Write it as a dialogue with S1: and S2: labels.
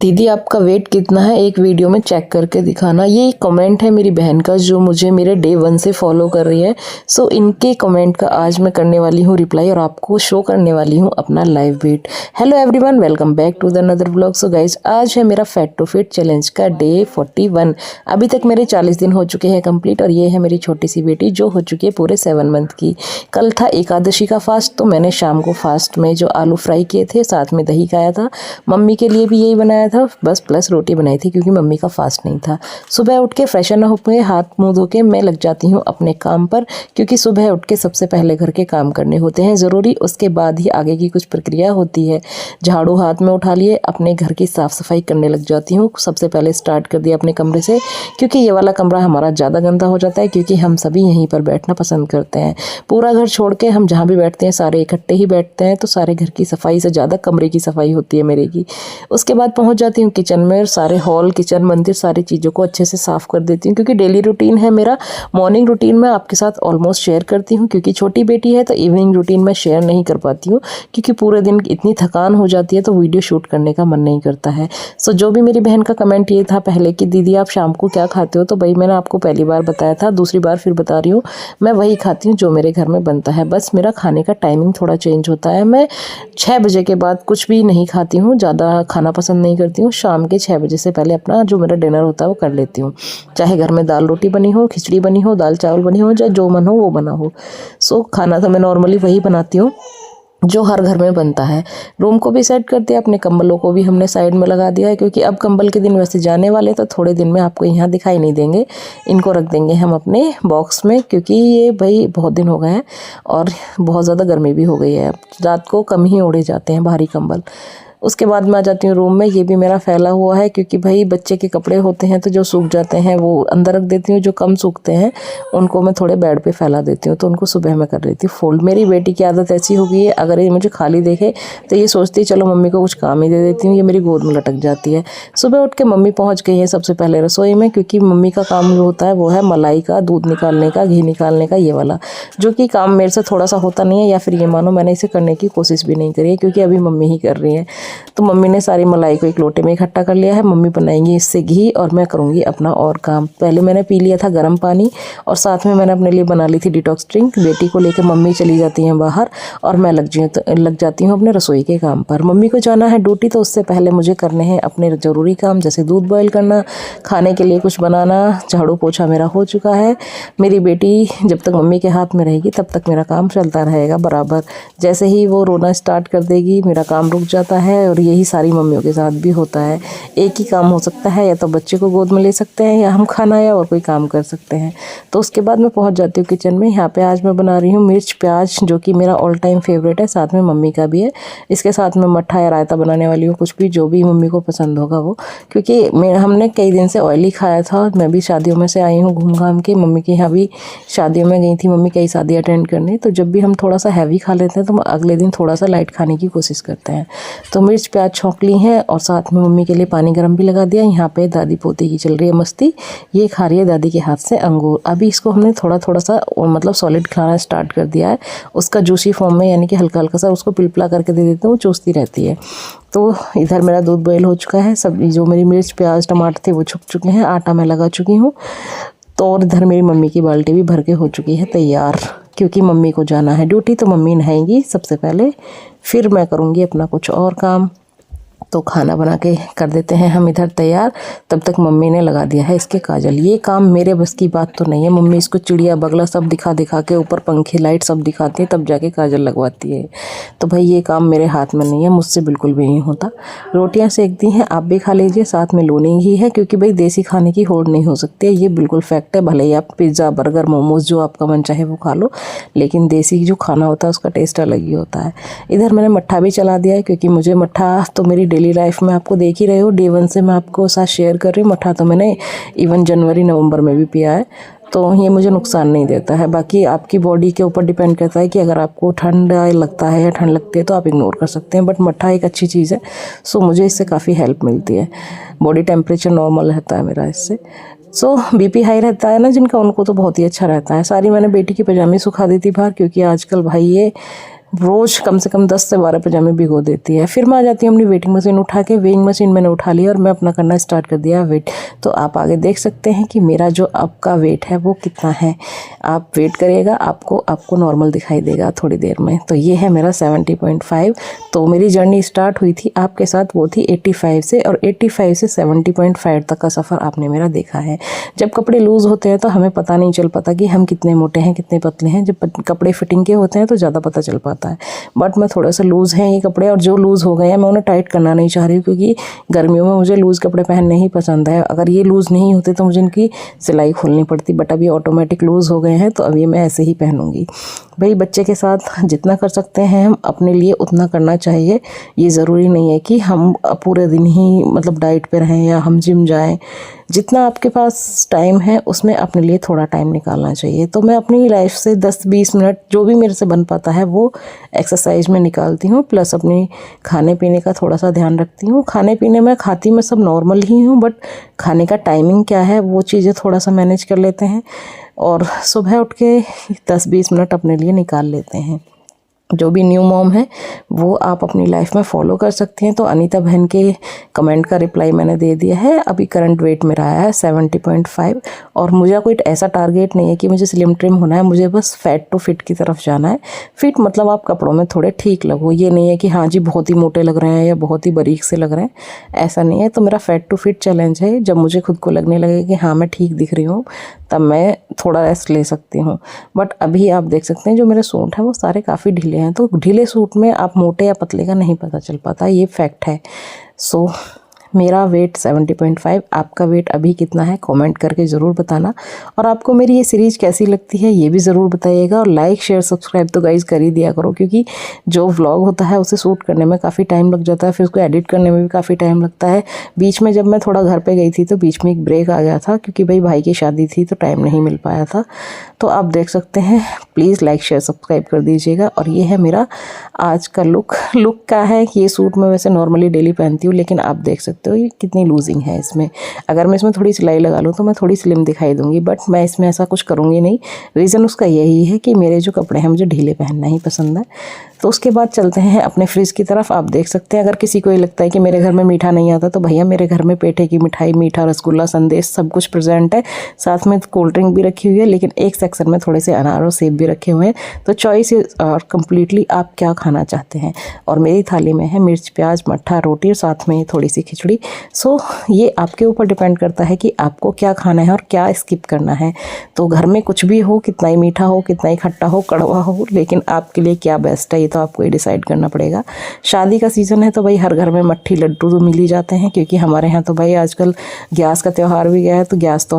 S1: दीदी आपका वेट कितना है एक वीडियो में चेक करके दिखाना। ये कमेंट है मेरी बहन का जो मुझे मेरे डे 1 से फॉलो कर रही है। सो इनके कमेंट का आज मैं करने वाली हूँ रिप्लाई और आपको शो करने वाली हूँ अपना live weight. Hello everyone, welcome back to the another vlog. So guys, आज है मेरा फैट टू फिट चैलेंज का डे 41। अभी तक मेरे 40 दिन हो चुके हैं कंप्लीट और ये है मेरी छोटी सी बेटी जो हो चुकी है पूरे 7 मंथ की। कल था एकादशी का फास्ट, तो मैंने शाम को फास्ट में जो आलू फ्राई किए थे साथ में दही खाया था। मम्मी के लिए भी यही बनाया था, बस प्लस रोटी बनाई थी क्योंकि मम्मी का फास्ट नहीं था। सुबह उठ के फ्रेशन होकर हाथ मुंह धो के मैं लग जाती हूँ अपने काम पर, क्योंकि सुबह उठ के सबसे पहले घर के काम करने होते हैं ज़रूरी, उसके बाद ही आगे की कुछ प्रक्रिया होती है। झाड़ू हाथ में उठा लिए, अपने घर की साफ़ सफाई करने लग जाती हूँ। सबसे पहले स्टार्ट कर दिया अपने कमरे से, क्योंकि ये वाला कमरा हमारा ज़्यादा गंदा हो जाता है, क्योंकि हम सभी यहीं पर बैठना पसंद करते हैं। पूरा घर छोड़ के हम जहाँ भी बैठते हैं सारे इकट्ठे ही बैठते हैं, तो सारे घर की सफाई से ज़्यादा कमरे की सफाई होती है मेरे की। उसके बाद पहुँच जाती हूँ किचन में और सारे हॉल, किचन, मंदिर, सारी चीज़ों को अच्छे से साफ़ कर देती हूँ, क्योंकि डेली रूटीन है मेरा। मॉर्निंग रूटीन में आपके साथ ऑलमोस्ट शेयर करती हूँ, क्योंकि छोटी बेटी है तो इवनिंग रूटीन में शेयर नहीं कर पाती हूँ, क्योंकि पूरे दिन इतनी थकान हो जाती है तो वीडियो शूट करने का मन नहीं करता है। सो जो भी मेरी बहन का कमेंट ये था पहले कि दीदी आप शाम को क्या खाते हो, तो भाई मैंने आपको पहली बार बताया था, दूसरी बार फिर बता रही हूँ, मैं वही खाती हूँ जो मेरे घर में बनता है। बस मेरा खाने का टाइमिंग थोड़ा चेंज होता है। मैं 6 बजे के बाद कुछ भी नहीं खाती हूँ, ज़्यादा खाना पसंद नहीं करती हूँ। शाम के 6 बजे से पहले अपना जो मेरा डिनर होता है वो कर लेती हूँ, चाहे घर में दाल रोटी बनी हो, खिचड़ी बनी हो, दाल चावल बनी हो, चाहे जो मन हो वो बना हो। सो खाना तो मैं नॉर्मली वही बनाती हूँ जो हर घर में बनता है। रूम को भी सेट कर दिया, अपने कंबलों को भी हमने साइड में लगा दिया है, क्योंकि अब कंबल के दिन वैसे जाने वाले, तो थोड़े दिन में आपको यहाँ दिखाई नहीं देंगे। इनको रख देंगे हम अपने बॉक्स में, क्योंकि ये भाई बहुत दिन हो गए हैं और बहुत ज़्यादा गर्मी भी हो गई है। रात को कम ही ओढ़े जाते हैं भारी कंबल। उसके बाद मैं आ जाती हूँ रूम में। ये भी मेरा फैला हुआ है, क्योंकि भाई बच्चे के कपड़े होते हैं तो जो सूख जाते हैं वो अंदर रख देती हूँ, जो कम सूखते हैं उनको मैं थोड़े बेड पे फैला देती हूँ, तो उनको सुबह में कर लेती हूँ फोल्ड। मेरी बेटी की आदत ऐसी हो गई है, अगर ये मुझे खाली देखे तो ये सोचती है चलो मम्मी को कुछ काम ही दे देती हूँ, ये मेरी गोद में लटक जाती है। सुबह उठ के मम्मी पहुँच गई है सबसे पहले रसोई में, क्योंकि मम्मी का काम जो होता है वो है मलाई का, दूध निकालने का, घी निकालने का, ये वाला, जो कि काम मेरे से थोड़ा सा होता नहीं है, या फिर ये मानो मैंने इसे करने की कोशिश भी नहीं करी है, क्योंकि अभी मम्मी ही कर रही है। तो मम्मी ने सारी मलाई को एक लोटे में इकट्ठा कर लिया है। मम्मी बनाएंगी इससे घी और मैं करूँगी अपना और काम। पहले मैंने पी लिया था गर्म पानी और साथ में मैंने अपने लिए बना ली थी डिटॉक्स ड्रिंक। बेटी को लेकर मम्मी चली जाती हैं बाहर और मैं लग जाती हूँ अपने रसोई के काम पर। मम्मी को जाना है ड्यूटी, तो उससे पहले मुझे करने हैं अपने ज़रूरी काम, जैसे दूध बॉयल करना, खाने के लिए कुछ बनाना, झाड़ू पोछा मेरा हो चुका है। मेरी बेटी जब तक मम्मी के हाथ में रहेगी तब तक मेरा काम चलता रहेगा बराबर। जैसे ही वो रोना स्टार्ट कर देगी मेरा काम रुक जाता है, और यही सारी मम्मियों के साथ भी होता है। एक ही काम हो सकता है, या तो बच्चे को गोद में ले सकते हैं, या हम खाना या और कोई काम कर सकते हैं। तो उसके बाद मैं पहुंच जाती हूँ किचन में। यहाँ पे आज मैं बना रही हूँ मिर्च प्याज, जो कि मेरा ऑल टाइम फेवरेट है, साथ में मम्मी का भी है। इसके साथ में मट्ठा या रायता बनाने वाली हूँ, कुछ भी जो भी मम्मी को पसंद होगा वो, क्योंकि हमने कई दिन से ऑयली खाया था। मैं भी शादियों में से आई हूँ घूम घाम के, मम्मी के यहाँ भी शादियों में गई थी मम्मी कई शादी अटेंड करने, तो जब भी हम थोड़ा सा हैवी खा लेते हैं तो अगले दिन थोड़ा सा लाइट खाने की कोशिश करते हैं। तो मिर्च प्याज छौंक ली है और साथ में मम्मी के लिए पानी गर्म भी लगा दिया। यहाँ पे दादी पोती की चल रही है मस्ती, ये खा रही है दादी के हाथ से अंगूर। अभी इसको हमने थोड़ा थोड़ा सा मतलब सॉलिड खाना स्टार्ट कर दिया है, उसका जूसी फॉर्म में, यानी कि हल्का हल्का सा उसको पिलपिला करके दे देते हैं, वो चूसती रहती है। तो इधर मेरा दूध बॉयल हो चुका है, सब जो मेरी मिर्च प्याज टमाटर थे वो छुप चुके हैं, आटा मैं लगा चुकी हूँ। तो और इधर मेरी मम्मी की बाल्टी भी भर के हो चुकी है तैयार, क्योंकि मम्मी को जाना है ड्यूटी, तो मम्मी नहाएंगी सबसे पहले, फिर मैं करूँगी अपना कुछ और काम। तो खाना बना के कर देते हैं हम इधर तैयार। तब तक मम्मी ने लगा दिया है इसके काजल। ये काम मेरे बस की बात तो नहीं है, मम्मी इसको चिड़िया बगला सब दिखा दिखा के, ऊपर पंखे लाइट सब दिखाती है, तब जाके काजल लगवाती है। तो भाई ये काम मेरे हाथ में नहीं है, मुझसे बिल्कुल भी नहीं होता। रोटियां सेक दी हैं, आप भी खा लीजिए, साथ में लोनी ही है, क्योंकि भाई देसी खाने की होड़ नहीं हो सकती है, ये बिल्कुल फैक्ट है। भले ही आप पिज़्ज़ा बर्गर मोमोज जो आपका मन चाहे वो खा लो, लेकिन देसी जो खाना होता है उसका टेस्ट अलग ही होता है। इधर मैंने मट्ठा भी चला दिया है, क्योंकि मुझे मट्ठा तो मेरी डेली लाइफ में आपको देख ही रहे हो, डे 1 से मैं आपको साथ शेयर कर रही हूँ। मट्ठा तो मैंने इवन जनवरी नवंबर में भी पिया है, तो ये मुझे नुकसान नहीं देता है। बाकी आपकी बॉडी के ऊपर डिपेंड करता है कि अगर आपको ठंड लगता है या ठंड लगती है तो आप इग्नोर कर सकते हैं, बट मट्ठा एक अच्छी चीज़ है। सो मुझे इससे काफ़ी हेल्प मिलती है, बॉडी टेम्परेचर नॉर्मल रहता है मेरा इससे। सो बीपी हाई रहता है ना जिनका, उनको तो बहुत ही अच्छा रहता है। सारी मैंने बेटी की पजामी सुखा दी थी बाहर, क्योंकि आजकल भाई ये रोज़ कम से कम 10 से 12 पजामे भिगो देती है। फिर मैं आ जाती हूँ अपनी वेटिंग मशीन उठा के, वेइंग मशीन मैंने उठा ली और मैं अपना करना स्टार्ट कर दिया वेट। तो आप आगे देख सकते हैं कि मेरा जो अब का वेट है वो कितना है। आप वेट करिएगा, आपको नॉर्मल दिखाई देगा थोड़ी देर में। तो ये है मेरा 70.5। तो मेरी जर्नी स्टार्ट हुई थी आपके साथ, वो थी 85 से, और 85 से 70.5 तक का सफ़र आपने मेरा देखा है। जब कपड़े लूज़ होते हैं तो हमें पता नहीं चल पाता कि हम कितने मोटे हैं कितने पतले हैं। जब कपड़े फिटिंग के होते हैं तो ज़्यादा पता चल पाता है। बट मैं थोड़ा सा लूज़ हैं ये कपड़े, और जो लूज़ हो गए हैं मैं उन्हें टाइट करना नहीं चाह रही हूँ, क्योंकि गर्मियों में मुझे लूज़ कपड़े पहनने ही पसंद है। अगर ये लूज़ नहीं होते तो मुझे इनकी सिलाई खोलनी पड़ती, बट अभी ऑटोमेटिक लूज़ हो गए हैं तो अभी मैं ऐसे ही पहनूंगी। भाई बच्चे के साथ जितना कर सकते हैं हम अपने लिए उतना करना चाहिए। ये ज़रूरी नहीं है कि हम पूरे दिन ही मतलब डाइट पे रहें या हम जिम जाएं। जितना आपके पास टाइम है उसमें अपने लिए थोड़ा टाइम निकालना चाहिए। तो मैं अपनी लाइफ से 10-20 मिनट जो भी मेरे से बन पाता है वो एक्सरसाइज में निकालती हूँ, प्लस अपनी खाने पीने का थोड़ा सा ध्यान रखती हूँ। खाने पीने में खाती मैं सब नॉर्मल ही हूँ, बट खाने का टाइमिंग क्या है वो चीज़ें थोड़ा सा मैनेज कर लेते हैं, और सुबह उठ के 10-20 मिनट अपने लिए निकाल लेते हैं। जो भी न्यू मॉम है वो आप अपनी लाइफ में फॉलो कर सकती हैं। तो अनीता बहन के कमेंट का रिप्लाई मैंने दे दिया है। अभी करंट वेट मेरा आया है 70.5, और मुझे कोई ऐसा टारगेट नहीं है कि मुझे स्लिम ट्रिम होना है, मुझे बस फैट टू फिट की तरफ जाना है। फिट मतलब आप कपड़ों में थोड़े ठीक लगो, ये नहीं है कि हाँ जी बहुत ही मोटे लग रहे हैं या बहुत ही बारीक से लग रहे हैं, ऐसा नहीं है। तो मेरा फैट टू फिट चैलेंज है। जब मुझे खुद को लगने लगे कि हाँ मैं ठीक दिख रही हूँ तब मैं थोड़ा रेस्ट ले सकती हूँ। बट अभी आप देख सकते हैं जो मेरे सूट हैं वो सारे काफ़ी ढीले हैं। तो ढीले सूट में आप मोटे या पतले का नहीं पता चल पाता, ये फैक्ट है। सो मेरा वेट 70.5, आपका वेट अभी कितना है कमेंट करके ज़रूर बताना। और आपको मेरी ये सीरीज़ कैसी लगती है ये भी ज़रूर बताइएगा। और लाइक शेयर सब्सक्राइब तो गाइज़ कर ही दिया करो, क्योंकि जो व्लॉग होता है उसे शूट करने में काफ़ी टाइम लग जाता है, फिर उसको एडिट करने में भी काफ़ी टाइम लगता है। बीच में जब मैं थोड़ा घर पर गई थी तो बीच में एक ब्रेक आ गया था, क्योंकि भाई की शादी थी तो टाइम नहीं मिल पाया था। तो आप देख सकते हैं, प्लीज़ लाइक शेयर सब्सक्राइब कर दीजिएगा। और ये है मेरा आज का लुक क्या है। ये सूट मैं वैसे नॉर्मली डेली पहनती हूँ, लेकिन आप देख सकते हो ये कितनी लूजिंग है इसमें। अगर मैं इसमें थोड़ी सिलाई लगा लूँ तो मैं थोड़ी स्लिम दिखाई दूँगी, बट मैं इसमें ऐसा कुछ करूँगी नहीं। रीज़न उसका यही है कि मेरे जो कपड़े हैं मुझे ढीले पहनना ही पसंद है। तो उसके बाद चलते हैं अपने फ्रिज की तरफ। आप देख सकते हैं, अगर किसी को ये लगता है कि मेरे घर में मीठा नहीं आता तो भैया मेरे घर में पेठे की मिठाई, मीठा, रसगुल्ला, संदेश सब कुछ प्रेजेंट है। साथ में कोल्ड ड्रिंक भी रखी हुई है, लेकिन एक सेक्शन में थोड़े से अनार और सेब भी रखे हुए हैं। तो चॉइस और कम्प्लीटली आप क्या खाना चाहते हैं। और मेरी थाली में है मिर्च, प्याज, मट्ठा, रोटी और साथ में थोड़ी सी खिचड़ी। सो ये आपके ऊपर डिपेंड करता है कि आपको क्या खाना है और क्या स्किप करना है। तो घर में कुछ भी हो, कितना ही मीठा हो, कितना ही खट्टा हो, कड़वा हो, लेकिन आपके लिए क्या बेस्ट है ये तो आपको ही डिसाइड करना पड़ेगा। शादी का सीज़न है तो भाई हर घर में मट्ठी लड्डू तो मिल ही जाते हैं, क्योंकि हमारे यहाँ तो भाई आजकल गैस का त्यौहार भी गया है, तो गैस तो